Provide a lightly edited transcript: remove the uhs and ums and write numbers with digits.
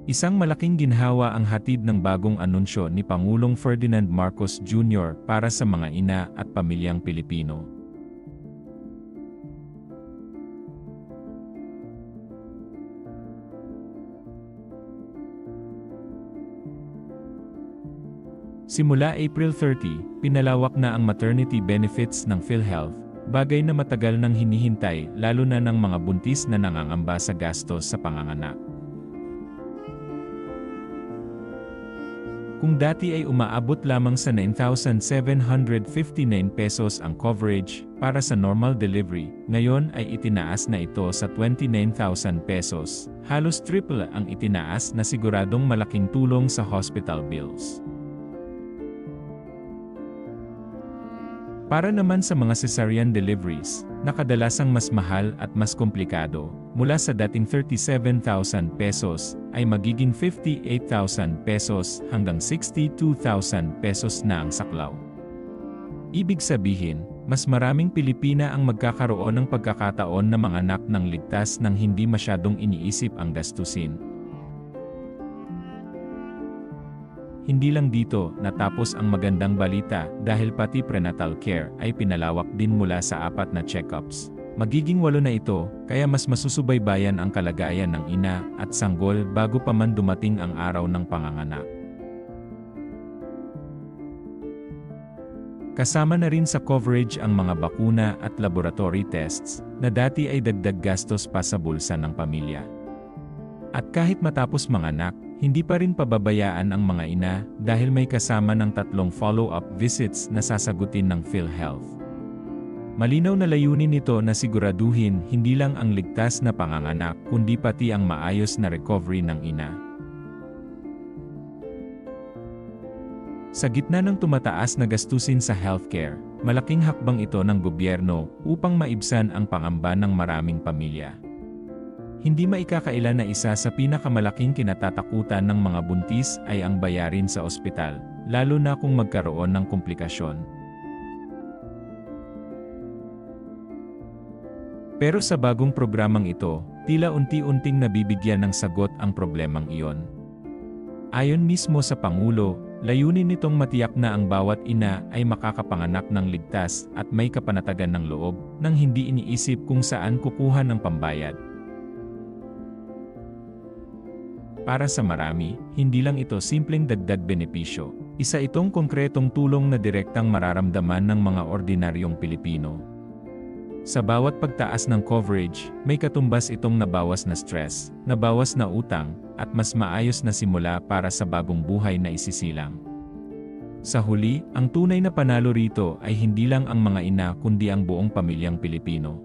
Isang malaking ginhawa ang hatid ng bagong anunsyo ni Pangulong Ferdinand Marcos Jr. para sa mga ina at pamilyang Pilipino. Simula April 30, pinalawak na ang maternity benefits ng PhilHealth, bagay na matagal nang hinihintay lalo na ng mga buntis na nangangamba sa gastos sa panganganak. Kung dati ay umaabot lamang sa 9,759 pesos ang coverage para sa normal delivery, ngayon ay itinaas na ito sa 29,000 pesos, halos triple ang itinaas na siguradong malaking tulong sa hospital bills. Para naman sa mga cesarean deliveries, na kadalasang mas mahal at mas komplikado, mula sa dating 37,000 pesos, ay magiging 58,000 pesos hanggang 62,000 pesos na ang saklaw. Ibig sabihin, mas maraming Pilipina ang magkakaroon ng pagkakataon na manganak ng ligtas nang hindi masyadong iniisip ang gastusin. Hindi lang dito natapos ang magandang balita dahil pati prenatal care ay pinalawak din mula sa 4 na check-ups. Magiging 8 na ito, kaya mas masusubaybayan ang kalagayan ng ina at sanggol bago pa man dumating ang araw ng panganganak. Kasama na rin sa coverage ang mga bakuna at laboratory tests na dati ay dagdag gastos pa sa bulsa ng pamilya. At kahit matapos manganak, hindi pa rin pababayaan ang mga ina dahil may kasama ng 3 follow-up visits na sasagutin ng PhilHealth. Malinaw na layunin nito na siguraduhin hindi lang ang ligtas na panganganak kundi pati ang maayos na recovery ng ina. Sa gitna ng tumataas na gastusin sa healthcare, malaking hakbang ito ng gobyerno upang maibsan ang pangamba ng maraming pamilya. Hindi maikakaila na isa sa pinakamalaking kinatatakutan ng mga buntis ay ang bayarin sa ospital, lalo na kung magkaroon ng komplikasyon. Pero sa bagong programang ito, tila unti-unting nabibigyan ng sagot ang problemang iyon. Ayon mismo sa Pangulo, layunin nitong matiyak na ang bawat ina ay makakapanganak ng ligtas at may kapanatagan ng loob nang hindi iniisip kung saan kukuha ng pambayad. Para sa marami, hindi lang ito simpleng dagdag benepisyo. Isa itong konkretong tulong na direktang mararamdaman ng mga ordinaryong Pilipino. Sa bawat pagtaas ng coverage, may katumbas itong nabawas na stress, nabawas na utang, at mas maayos na simula para sa bagong buhay na isisilang. Sa huli, ang tunay na panalo rito ay hindi lang ang mga ina kundi ang buong pamilyang Pilipino.